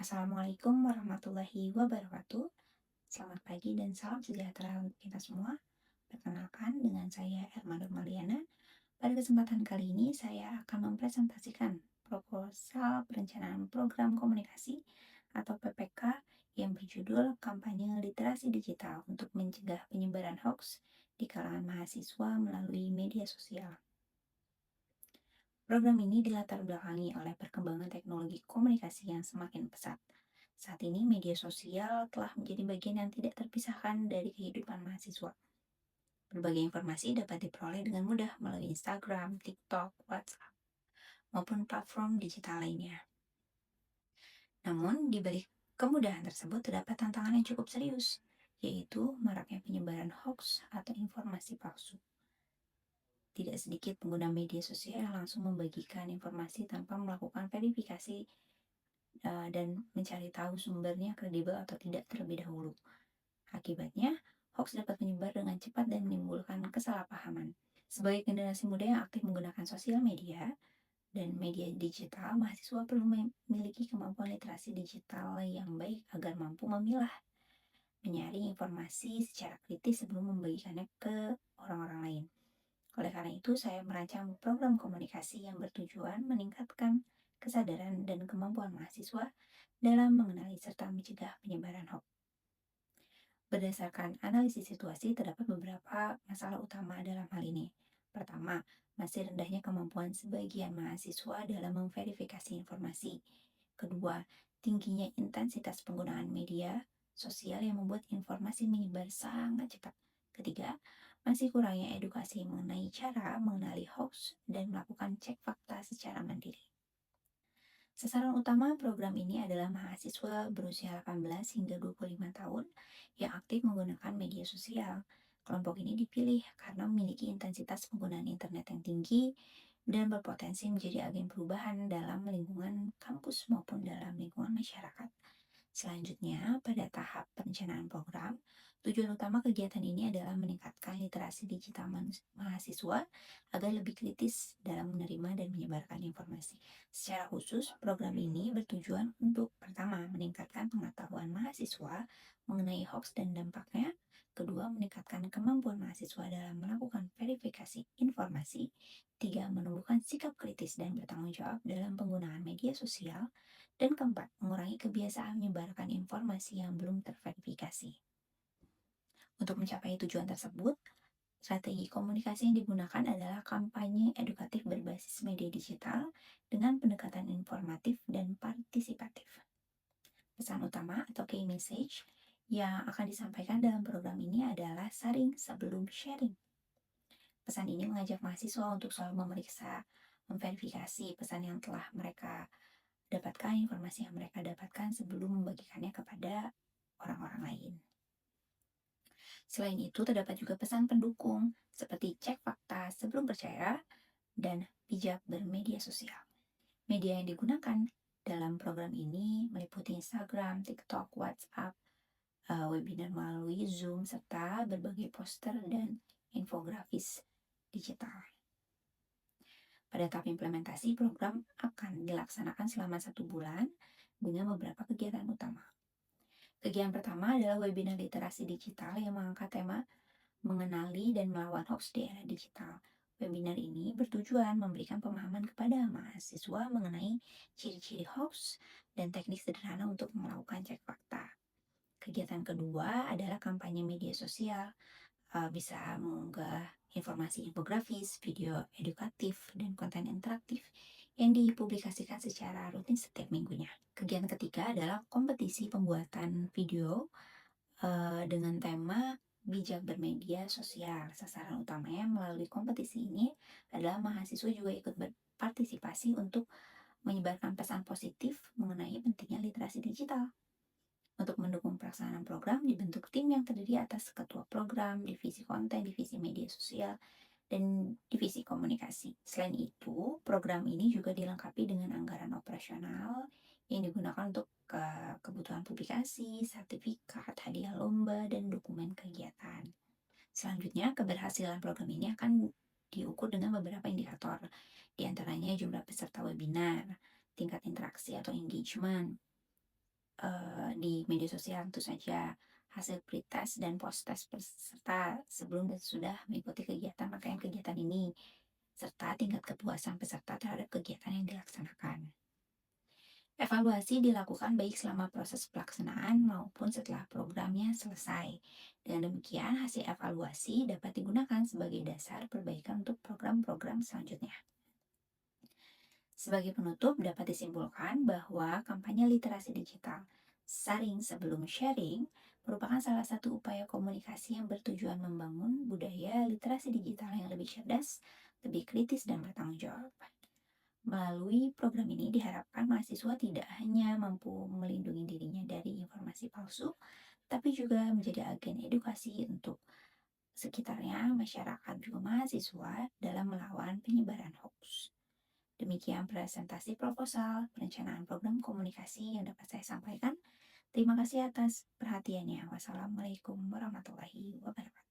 Assalamualaikum warahmatullahi wabarakatuh. Selamat pagi dan salam sejahtera untuk kita semua. Perkenalkan dengan saya Erma Nurmaliana. Pada kesempatan kali ini saya akan mempresentasikan proposal perencanaan program komunikasi atau PPK yang berjudul Kampanye Literasi Digital untuk Mencegah Penyebaran Hoax di kalangan mahasiswa melalui media sosial. Program ini dilatar belakangi oleh perkembangan teknologi komunikasi yang semakin pesat. Saat ini media sosial telah menjadi bagian yang tidak terpisahkan dari kehidupan mahasiswa. Berbagai informasi dapat diperoleh dengan mudah melalui Instagram, TikTok, WhatsApp, maupun platform digital lainnya. Namun, di balik kemudahan tersebut terdapat tantangan yang cukup serius, yaitu maraknya penyebaran hoax atau informasi palsu. Tidak sedikit pengguna media sosial yang langsung membagikan informasi tanpa melakukan verifikasi dan mencari tahu sumbernya kredibel atau tidak terlebih dahulu. Akibatnya, hoax dapat menyebar dengan cepat dan menimbulkan kesalahpahaman. Sebagai generasi muda yang aktif menggunakan sosial media dan media digital, mahasiswa perlu memiliki kemampuan literasi digital yang baik agar mampu memilah, menyaring informasi secara kritis sebelum membagikannya ke orang-orang lain. Oleh karena itu, saya merancang program komunikasi yang bertujuan meningkatkan kesadaran dan kemampuan mahasiswa dalam mengenali serta mencegah penyebaran hoax. Berdasarkan analisis situasi, terdapat beberapa masalah utama dalam hal ini. Pertama, masih rendahnya kemampuan sebagian mahasiswa dalam memverifikasi informasi. Kedua, tingginya intensitas penggunaan media sosial yang membuat informasi menyebar sangat cepat. Ketiga, masih kurangnya edukasi mengenai cara mengenali hoax dan melakukan cek fakta secara mandiri. Sasaran utama program ini adalah mahasiswa berusia 18 hingga 25 tahun yang aktif menggunakan media sosial. Kelompok ini dipilih karena memiliki intensitas penggunaan internet yang tinggi dan berpotensi menjadi agen perubahan dalam lingkungan kampus maupun dalam lingkungan masyarakat. Selanjutnya, pada tahap perencanaan program, tujuan utama kegiatan ini adalah meningkatkan literasi digital mahasiswa agar lebih kritis dalam menerima dan menyebarkan informasi. Secara khusus, program ini bertujuan untuk pertama, meningkatkan pengetahuan mahasiswa mengenai hoax dan dampaknya. Kedua, meningkatkan kemampuan mahasiswa dalam melakukan verifikasi informasi. Tiga, menumbuhkan sikap kritis dan bertanggung jawab dalam penggunaan media sosial. Dan keempat, mengurangi kebiasaan menyebarkan informasi yang belum terverifikasi. Untuk mencapai tujuan tersebut, strategi komunikasi yang digunakan adalah kampanye edukatif berbasis media digital dengan pendekatan informatif dan partisipatif. Pesan utama atau key message yang akan disampaikan dalam program ini adalah saring sebelum sharing. Pesan ini mengajak mahasiswa untuk selalu memeriksa, memverifikasi pesan yang telah mereka dapatkan, informasi yang mereka dapatkan sebelum membagikannya kepada orang-orang lain. Selain itu, terdapat juga pesan pendukung seperti cek fakta sebelum percaya dan bijak bermedia sosial. Media yang digunakan dalam program ini meliputi Instagram, TikTok, WhatsApp, webinar melalui Zoom, serta berbagai poster dan infografis digital. Pada tahap implementasi, program akan dilaksanakan selama 1 bulan dengan beberapa kegiatan utama. Kegiatan pertama adalah webinar literasi digital yang mengangkat tema mengenali dan melawan hoax di era digital. Webinar ini bertujuan memberikan pemahaman kepada mahasiswa mengenai ciri-ciri hoax dan teknik sederhana untuk melakukan cek fakta. Kegiatan kedua adalah kampanye media sosial, bisa mengunggah informasi infografis, video edukatif, dan konten interaktif yang dipublikasikan secara rutin setiap minggunya. Kegiatan ketiga adalah kompetisi pembuatan video dengan tema bijak bermedia sosial. Sasaran utamanya melalui kompetisi ini adalah mahasiswa juga ikut berpartisipasi untuk menyebarkan pesan positif mengenai pentingnya literasi digital. Untuk mendukung pelaksanaan program, dibentuk tim yang terdiri atas ketua program, divisi konten, divisi media sosial, dan divisi komunikasi. Selain itu, program ini juga dilengkapi dengan anggaran operasional yang digunakan untuk kebutuhan publikasi, sertifikat, hadiah lomba, dan dokumen kegiatan. Selanjutnya, keberhasilan program ini akan diukur dengan beberapa indikator, di antaranya jumlah peserta webinar, tingkat interaksi atau engagement, di media sosial tentu saja hasil pretest dan post-test peserta sebelum dan sesudah mengikuti kegiatan rangkaian kegiatan ini, serta tingkat kepuasan peserta terhadap kegiatan yang dilaksanakan. Evaluasi dilakukan baik selama proses pelaksanaan maupun setelah programnya selesai. Dengan demikian, hasil evaluasi dapat digunakan sebagai dasar perbaikan untuk program-program selanjutnya. Sebagai penutup, dapat disimpulkan bahwa kampanye literasi digital sharing sebelum sharing merupakan salah satu upaya komunikasi yang bertujuan membangun budaya literasi digital yang lebih cerdas, lebih kritis, dan bertanggung jawab. Melalui program ini diharapkan mahasiswa tidak hanya mampu melindungi dirinya dari informasi palsu, tapi juga menjadi agen edukasi untuk sekitarnya, masyarakat juga mahasiswa dalam melawan penyebaran hoax. Demikian presentasi proposal perencanaan program komunikasi yang dapat saya sampaikan. Terima kasih atas perhatiannya. Wassalamualaikum warahmatullahi wabarakatuh.